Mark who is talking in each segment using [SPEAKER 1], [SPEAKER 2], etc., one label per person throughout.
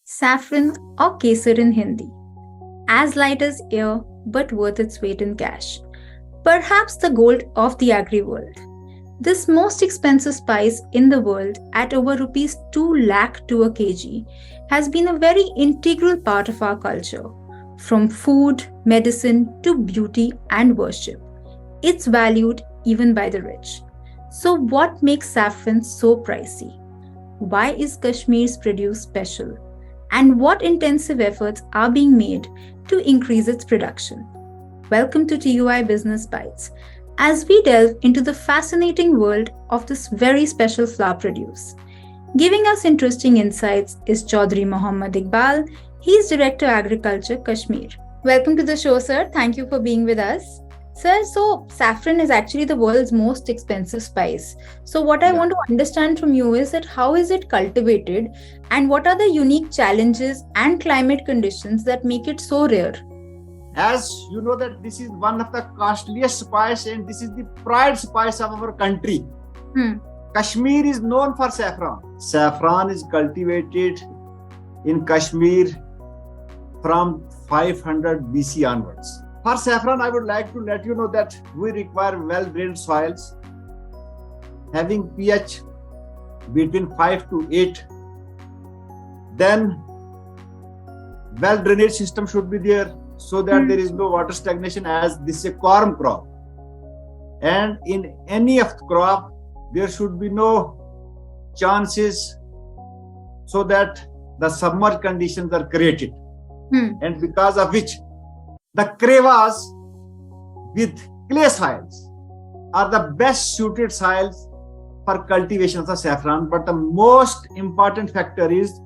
[SPEAKER 1] Saffron or Kesar in Hindi. As light as air, but worth its weight in cash. Perhaps the gold of the agri world. This most expensive spice in the world at over rupees 2 lakh to a kg has been a very integral part of our culture. From food, medicine to beauty and worship. It's valued even by the rich. So what makes saffron so pricey? Why is Kashmir's produce special? And what intensive efforts are being made to increase its production? Welcome to TOI Business Bytes, as we delve into the fascinating world of this very special flower produce. Giving us interesting insights is Chowdhary Mohammad Iqbal. He is Director Agriculture, Kashmir. Welcome to the show, sir. Thank you for being with us. Sir, so saffron is actually the world's most expensive spice. So what I want to understand from you is that how is it cultivated and what are the unique challenges and climate conditions that make it so rare?
[SPEAKER 2] As you know that this is one of the costliest spice and this is the pride spice of our country. Kashmir is known for saffron. Saffron is cultivated in Kashmir from 500 BC onwards. For saffron, I would like to let you know that we require well-drained soils having pH between 5 to 8. Then well-drained system should be there so that there is no water stagnation, as this is a corn crop. And in any of the crop, there should be no chances so that the submerged conditions are created. And because of which the crevas with clay soils are the best suited soils for cultivation of the saffron. But the most important factor is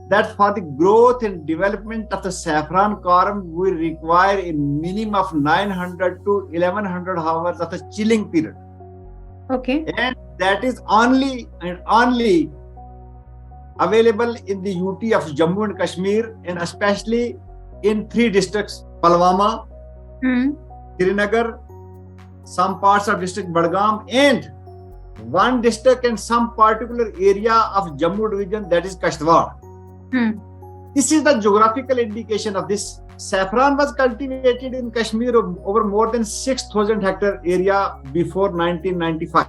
[SPEAKER 2] that for the growth and development of the saffron corn, we require a minimum of 900 to 1100 hours of the chilling period.
[SPEAKER 1] Okay.
[SPEAKER 2] And that is only available in the UT of Jammu and Kashmir, and especially in 3 districts: Pulwama, Srinagar, some parts of district Badgam, and 1 district and some particular area of Jammu division, that is Kashtwar. This is the geographical indication of this. Saffron was cultivated in Kashmir over more than 6,000 hectare area before 1995.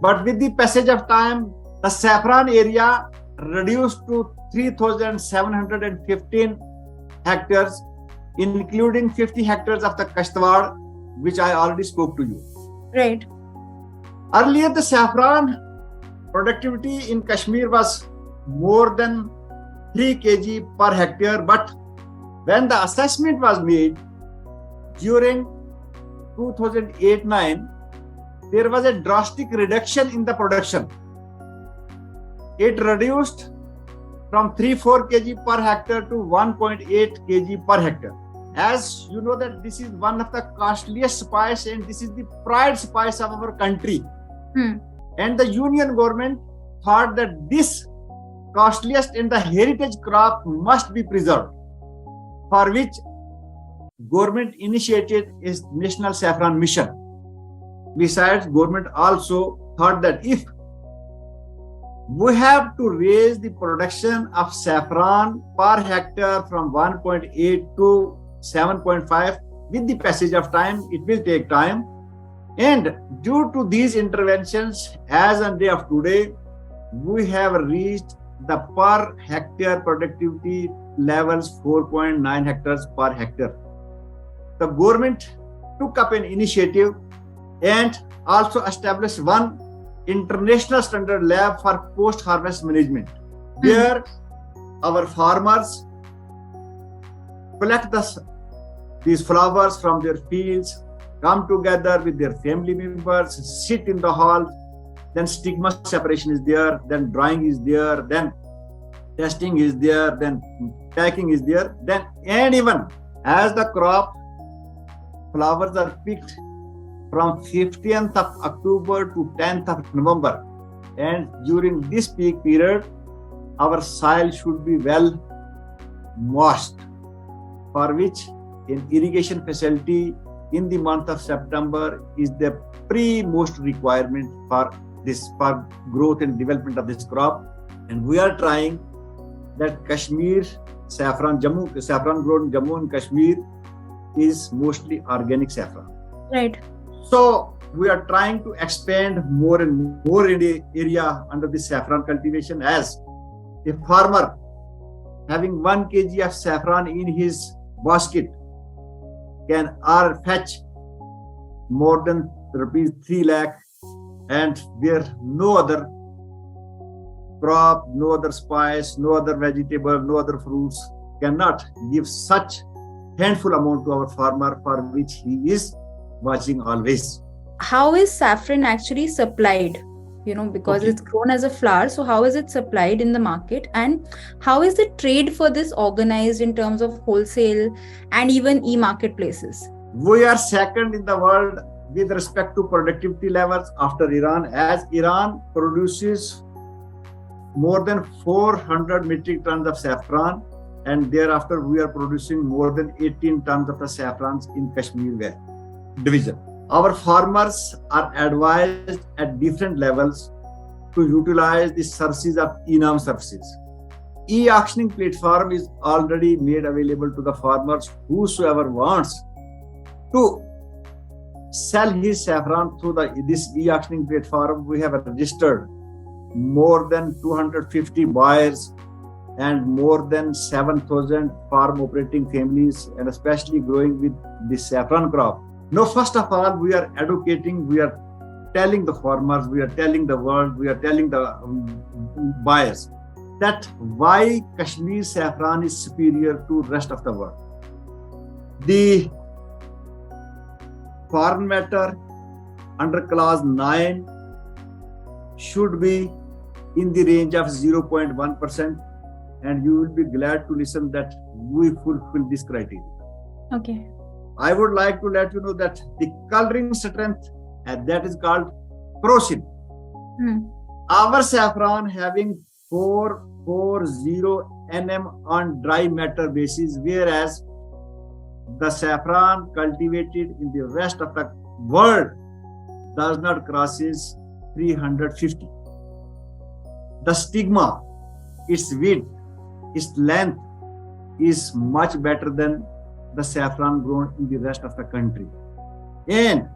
[SPEAKER 2] But with the passage of time, the saffron area reduced to 3,715 hectares, including 50 hectares of the Kashtwar, which I already spoke to you.
[SPEAKER 1] Right.
[SPEAKER 2] Earlier, the saffron productivity in Kashmir was more than 3 kg per hectare, but when the assessment was made during 2008-9, there was a drastic reduction in the production. It reduced from 3-4 kg per hectare to 1.8 kg per hectare. As you know that this is one of the costliest spice and this is the pride spice of our country. And the union government thought that this costliest and the heritage crop must be preserved, for which government initiated a national saffron mission. Besides, government also thought that if we have to raise the production of saffron per hectare from 1.8 to 7.5, with the passage of time, it will take time. And due to these interventions, as on day of today, we have reached the per hectare productivity levels 4.9 hectares per hectare. The government took up an initiative and also established one international standard lab for post-harvest management, where our farmers collect these flowers from their fields, come together with their family members, sit in the hall, then stigma separation is there, then drying is there, then testing is there, then packing is there, then and even as the crop flowers are picked from 15th of October to 10th of November, and during this peak period, our soil should be well moist, for which an irrigation facility in the month of September is the pre-most requirement for growth and development of this crop. And we are trying that Kashmir saffron grown in Jammu and Kashmir is mostly organic saffron.
[SPEAKER 1] Right.
[SPEAKER 2] So we are trying to expand more and more in the area under the saffron cultivation, as a farmer having 1 kg of saffron in his basket can fetch more than rupees 3 lakh, and where no other crop, no other spice, no other vegetable, no other fruits cannot give such handful amount to our farmer, for which he is watching always.
[SPEAKER 1] How is saffron actually supplied? Because it's grown as a flower, so how is it supplied in the market, and how is the trade for this organized in terms of wholesale and even e-marketplaces?
[SPEAKER 2] We are second in the world with respect to productivity levels after Iran, as Iran produces more than 400 metric tons of saffron, and thereafter we are producing more than 18 tons of the saffrons in Kashmir division. Our farmers are advised at different levels to utilize the services of e-nam services. E-auctioning platform is already made available to the farmers. Whosoever wants to sell his saffron through this e-auctioning platform, we have registered more than 250 buyers and more than 7,000 farm operating families, and especially growing with the saffron crop. Now, first of all, we are educating, we are telling the farmers, we are telling the world, we are telling the buyers that why Kashmir saffron is superior to rest of the world. The foreign matter under clause 9 should be in the range of 0.1%, and you will be glad to listen that we fulfill this criteria.
[SPEAKER 1] Okay.
[SPEAKER 2] I would like to let you know that the coloring strength, and that is called prosin. Our saffron having 440 nm on dry matter basis, whereas the saffron cultivated in the rest of the world does not crosses 350. The stigma, its width, its length is much better than the saffron grown in the rest of the country. And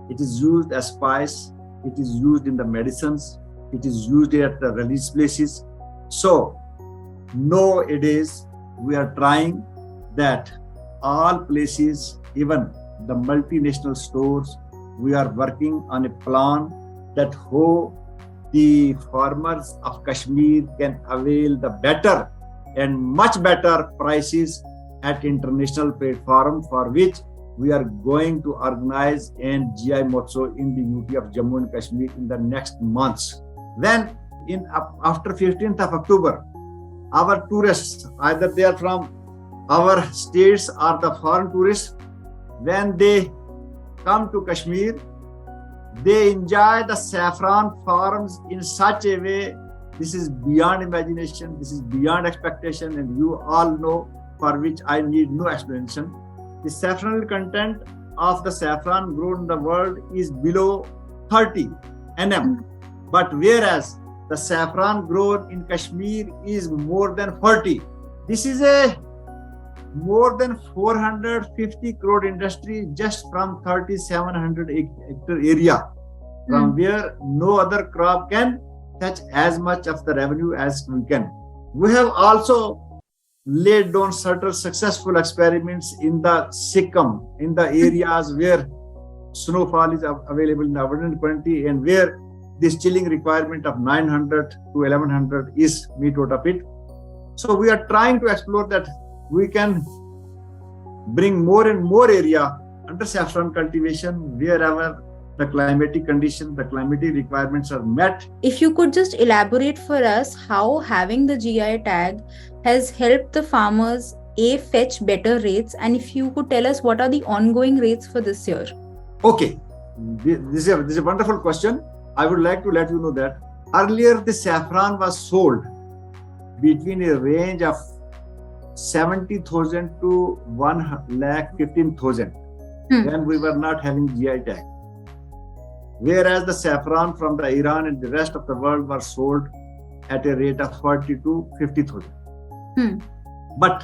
[SPEAKER 2] it is used as spice, it is used in the medicines, it is used at the religious places. So nowadays we are trying that all places, even the multinational stores, we are working on a plan that how the farmers of Kashmir can avail the better and much better prices at international platform, for which we are going to organize an GI Motso in the UT of Jammu and Kashmir in the next months. Then after 15th of October, our tourists, either they are from our states or the foreign tourists, when they come to Kashmir, they enjoy the saffron farms in such a way, this is beyond imagination, this is beyond expectation, and you all know, for which I need no explanation. The saffronal content of the saffron grown in the world is below 30 nm, but whereas the saffron grown in Kashmir is more than 40. This is a more than 450 crore industry just from 3,700 hectare area, from where no other crop can fetch as much of the revenue as we can. We have also laid down certain successful experiments in the Sikkim, in the areas where snowfall is available in abundant quantity and where this chilling requirement of 900 to 1100 is met out of it. So we are trying to explore that we can bring more and more area under saffron cultivation wherever the climatic condition, the climatic requirements are met.
[SPEAKER 1] If you could just elaborate for us how having the GI tag has helped the farmers fetch better rates, and if you could tell us what are the ongoing rates for this year.
[SPEAKER 2] Okay, this is a wonderful question. I would like to let you know that earlier the saffron was sold between a range of 70,000 to 1,15,000. when we were not having GI tag. Whereas the saffron from the Iran and the rest of the world were sold at a rate of 40 to 50,000. But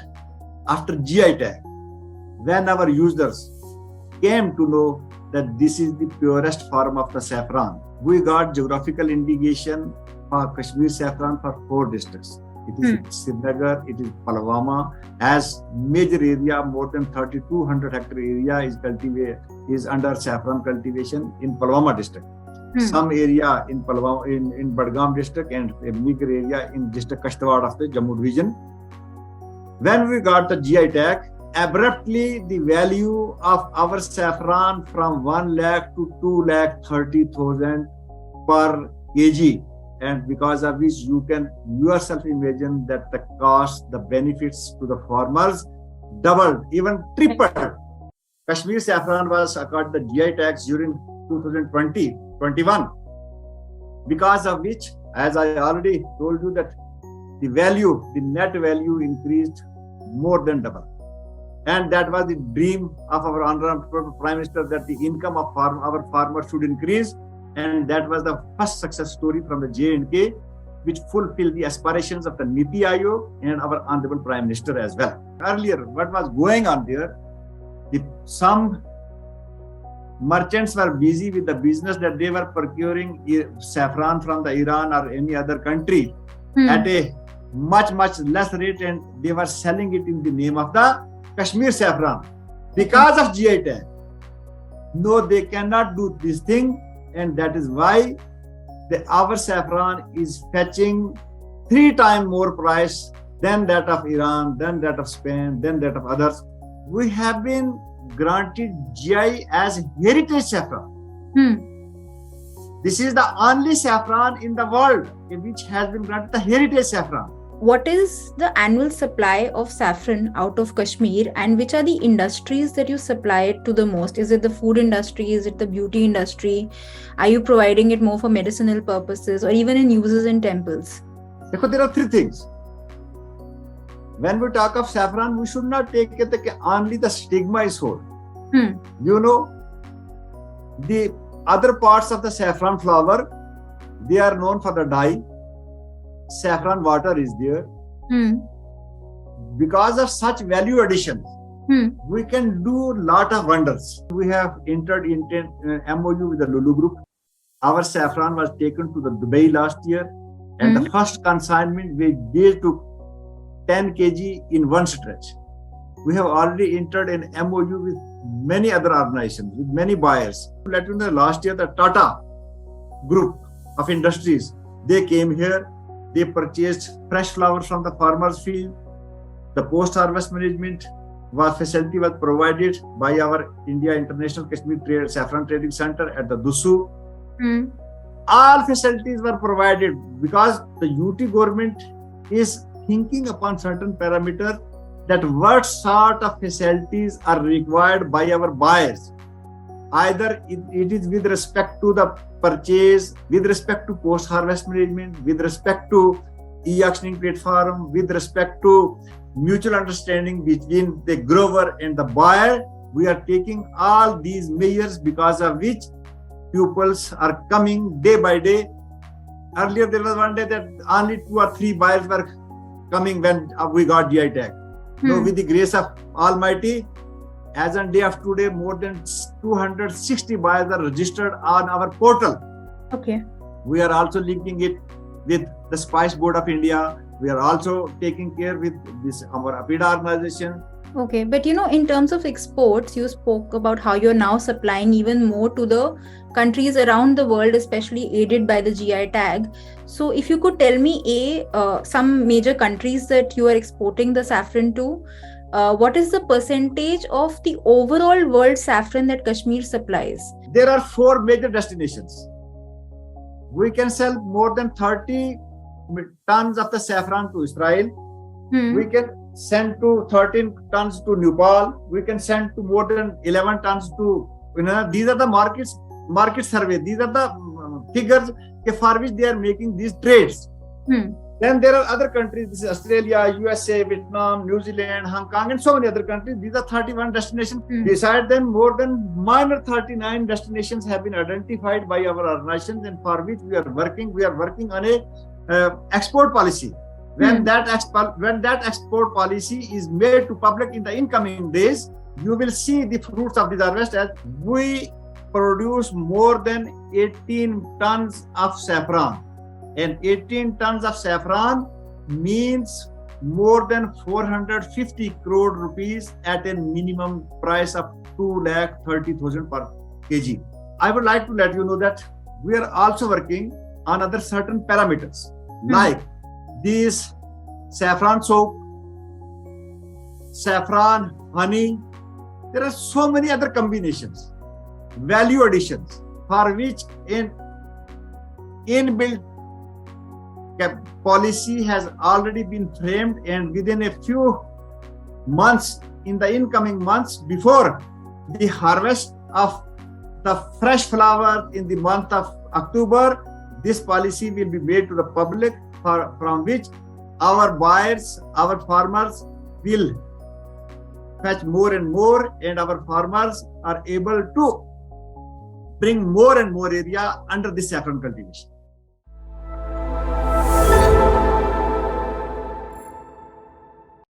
[SPEAKER 2] after GI tag, when our users came to know that this is the purest form of the saffron, we got geographical indication for Kashmir saffron for 4 districts. It is Srinagar, it is Pulwama, as major area, more than 3,200 hectare area is under saffron cultivation in Pulwama district. Some area in Pulwama, in Badgam district, and a bigger area in district Kashtawad of the Jammu division. When we got the GI tag, abruptly the value of our saffron from 1 lakh to 2,30,000 per kg, and because of which you can yourself imagine that the cost, the benefits to the farmers doubled, even tripled. Kashmir saffron was got the GI tags during 2020-21, because of which, as I already told you, that the value, the net value increased more than double. And that was the dream of our Honorable Prime Minister, that the income of our farmers should increase. And that was the first success story from the J&K, which fulfilled the aspirations of the Niti Aayog and our Honorable Prime Minister as well. Earlier, what was going on there, some merchants were busy with the business that they were procuring saffron from the Iran or any other country at a much less rate, and they were selling it in the name of the Kashmir saffron. Because of GI tag, no, they cannot do this thing, and that is why our saffron is fetching 3 times more price than that of Iran, than that of Spain, than that of others. We have been granted GI as heritage saffron. This is the only saffron in the world which has been granted the heritage saffron.
[SPEAKER 1] What is the annual supply of saffron out of Kashmir, and which are the industries that you supply it to the most? Is it the food industry? Is it the beauty industry? Are you providing it more for medicinal purposes or even in uses in temples?
[SPEAKER 2] There are 3 things. When we talk of saffron, we should not take it that only the stigma is sold. You know, the other parts of the saffron flower, they are known for the dye. Saffron water is there. Because of such value addition, we can do a lot of wonders. We have entered into MOU with the Lulu Group. Our saffron was taken to the Dubai last year, and the first consignment they took 10 kg in one stretch. We have already entered an MOU with many other organizations, with many buyers. Let you know, last year the Tata Group of Industries, they came here. They purchased fresh flowers from the farmer's field. The post-harvest management facility was provided by our India International Kashmir Saffron Trading Center at the Dusu. All facilities were provided because the UT government is thinking upon certain parameters that what sort of facilities are required by our buyers. Either it is with respect to the purchase, with respect to post-harvest management, with respect to e-auctioning platform, with respect to mutual understanding between the grower and the buyer. We are taking all these measures, because of which pupils are coming day by day. Earlier there was one day that only 2 or 3 buyers were coming when we got GI tag. Now, with the grace of Almighty, as on day of today, more than 260 buyers are registered on our portal.
[SPEAKER 1] Okay.
[SPEAKER 2] We are also linking it with the Spice Board of India. We are also taking care with this our APIDA organization.
[SPEAKER 1] Okay, but in terms of exports, you spoke about how you're now supplying even more to the countries around the world, especially aided by the GI tag. So if you could tell me some major countries that you are exporting the saffron to, what is the percentage of the overall world saffron that Kashmir supplies?
[SPEAKER 2] There are 4 major destinations. We can sell more than 30 tons of the saffron to Israel. We can send to 13 tons to Nepal. We can send to more than 11 tons to, these are the market survey. These are the figures for which they are making these trades. Then there are other countries. This is Australia, USA, Vietnam, New Zealand, Hong Kong, and so many other countries. These are 31 destinations. Beside them, more than minor 39 destinations have been identified by our organizations, and for which we are working. We are working on a export policy. When that export policy is made to public in the incoming days, you will see the fruits of this harvest, as we produce more than 18 tons of saffron. And 18 tons of saffron means more than 450 crore rupees at a minimum price of 2,30,000 per kg. I would like to let you know that we are also working on other certain parameters, like this saffron soap, saffron honey. There are so many other combinations, value additions, for which an inbuilt policy has already been framed, and within a few months, in the incoming months, before the harvest of the fresh flower in the month of October, this policy will be made to the public, from which our buyers, our farmers will fetch more and more, and our farmers are able to bring more and more area under the saffron cultivation.